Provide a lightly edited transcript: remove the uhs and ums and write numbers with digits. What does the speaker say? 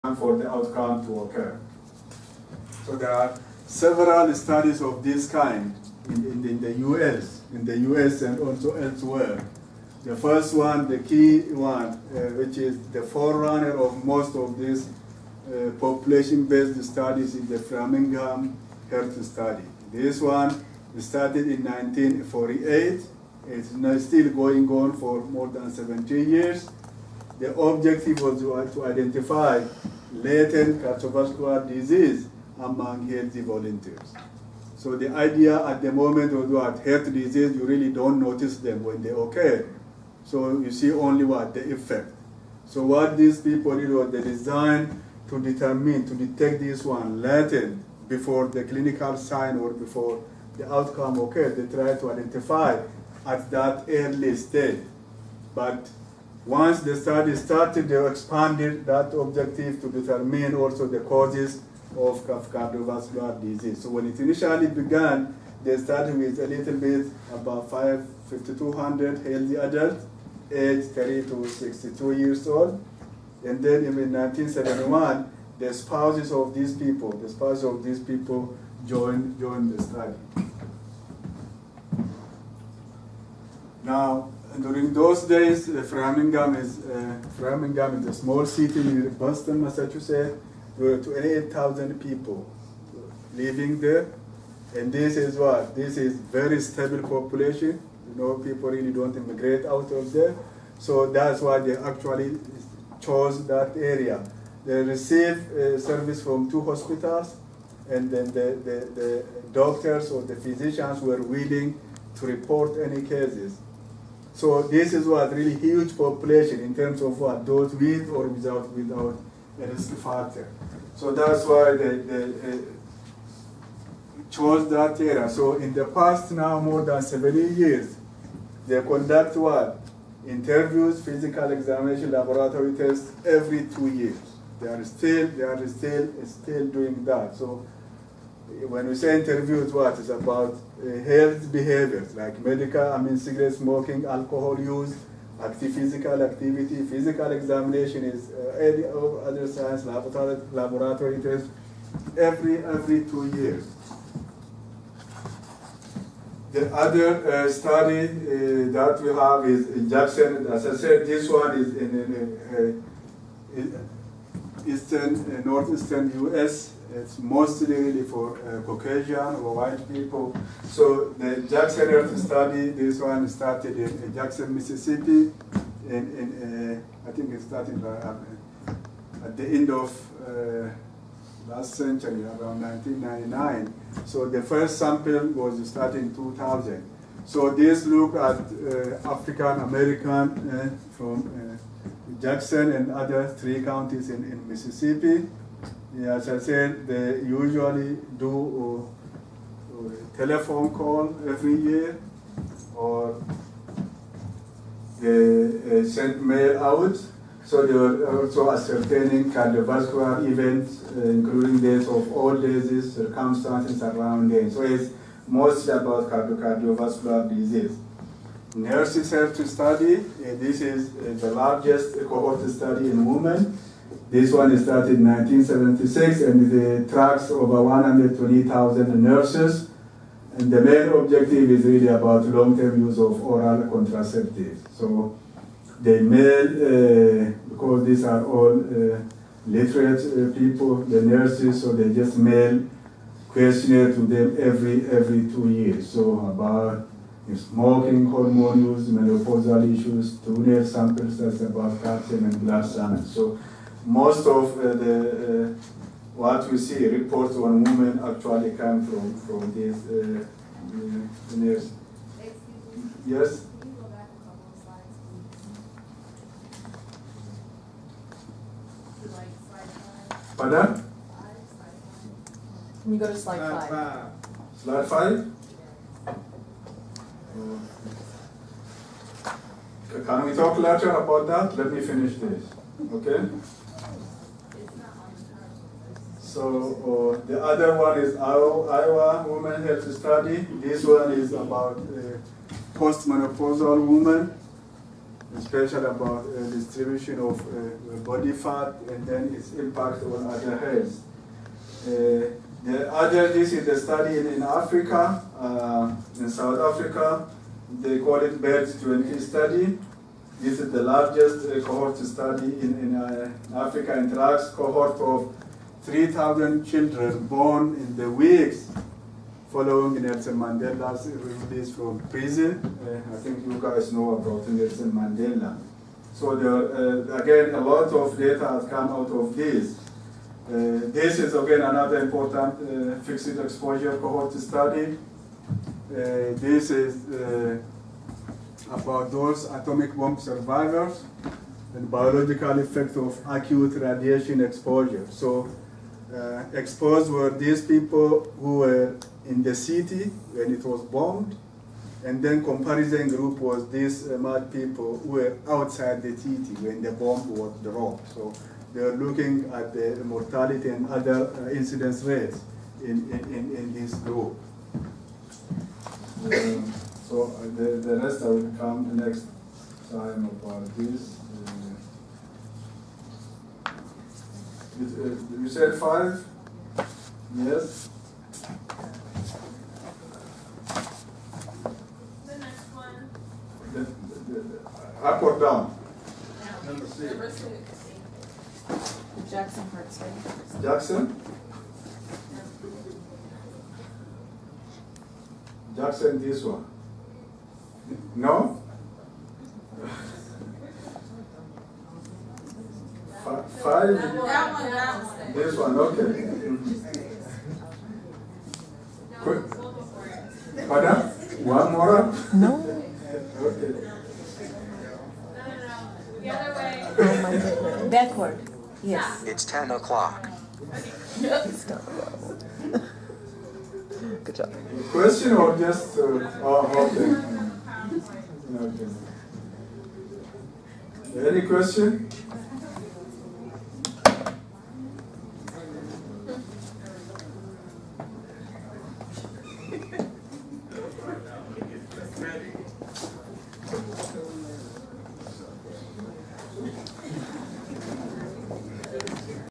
for the outcome to occur. So there are several studies of this kind in the US and also elsewhere. The first one, the key one, which is the forerunner of most of these population-based studies, is the Framingham Health Study. This one started in 1948. It's now still going on for more than 17 years. The objective was to identify latent cardiovascular disease among healthy volunteers. So the idea at the moment was what? Heart disease, you really don't notice them when they occur. So you see only what? The effect. So what these people did was they designed to determine, to detect this one latent before the clinical sign or before the outcome occurred. They tried to identify at that early stage. But once the study started, they expanded that objective to determine also the causes of cardiovascular disease. So when it initially began, they started with a little bit about 5,200 healthy adults, aged 30 to 62 years old. And then in 1971, the spouses of these people joined the study. Now, during those days, Framingham is a small city near Boston, Massachusetts. There were 28,000 people living there. And this is what? This is very stable population. You know, people really don't immigrate out of there. So that's why they actually chose that area. They received service from 2 hospitals, and then the doctors or the physicians were willing to report any cases. So this is what really huge population in terms of what? Those with or without a risk factor. So that's why they chose that area. So in the past now, more than 70 years, they conduct what? Interviews, physical examination, laboratory tests every 2 years. They are still doing that. So when we say interviews, what? It's about health behaviors like cigarette smoking, alcohol use, active physical activity. Physical examination is any other science, laboratory tests every 2 years. The other study that we have is in Jackson. As I said, this one is in northeastern U.S. It's mostly really for Caucasian or white people. So the Jackson Health Study, this one started in Jackson, Mississippi. I think it started at the end of last century, around 1999. So the first sample was started in 2000. So this looked at African American from Jackson and other 3 counties in Mississippi. As I said, they usually do a telephone call every year, or they send mail out. So they were also ascertaining cardiovascular events, including deaths of all diseases, circumstances around them. So it's mostly about cardiovascular disease. Nurses Health Study, this is the largest cohort study in women. This one started in 1976, and it tracks over 120,000 nurses. And the main objective is really about long-term use of oral contraceptives. So they mail, because these are all literate people, the nurses, so they just mail questionnaire to them every 2 years. So about smoking, hormone use, menopausal issues, toenail samples, that's about calcium and blood samples. So most of what we see reports on women actually come from these nurses. Yes? Can you go back a couple of slides, please? Like slide 5. Pardon? Slide 5. Can you go to slide 5? Slide 5? Can we talk later about that? Let me finish this. Okay? So the other one is Iowa Women Health Study. This one is about postmenopausal women. especially about distribution of body fat and then its impact on other health. This is the study in Africa, in South Africa. They call it BIRD20 study. This is the largest cohort study in Africa, and tracks cohort of 3,000 children born in the weeks following Nelson Mandela's release from prison. I think you guys know about Nelson Mandela. So there, again, a lot of data has come out of this. This is again another important fixed exposure cohort study. This is about those atomic bomb survivors and biological effect of acute radiation exposure. So exposed were these people who were in the city when it was bombed, and then comparison group was these mad people who were outside the city when the bomb was dropped. So they were looking at the mortality and other incidence rates in this group. So the rest I will come next time about this. You said 5? Yes? The next one. Up or down? Number 6. Number 6. Jackson Hart study. Jackson? Jackson, this one. No? 5? That one. This one, okay. Quick. Pardon? One more up? No. Okay. The other way. Oh my goodness. Backward. Yes. It's 10 o'clock. Stop. Good job. Question or just, okay. Okay. Any question?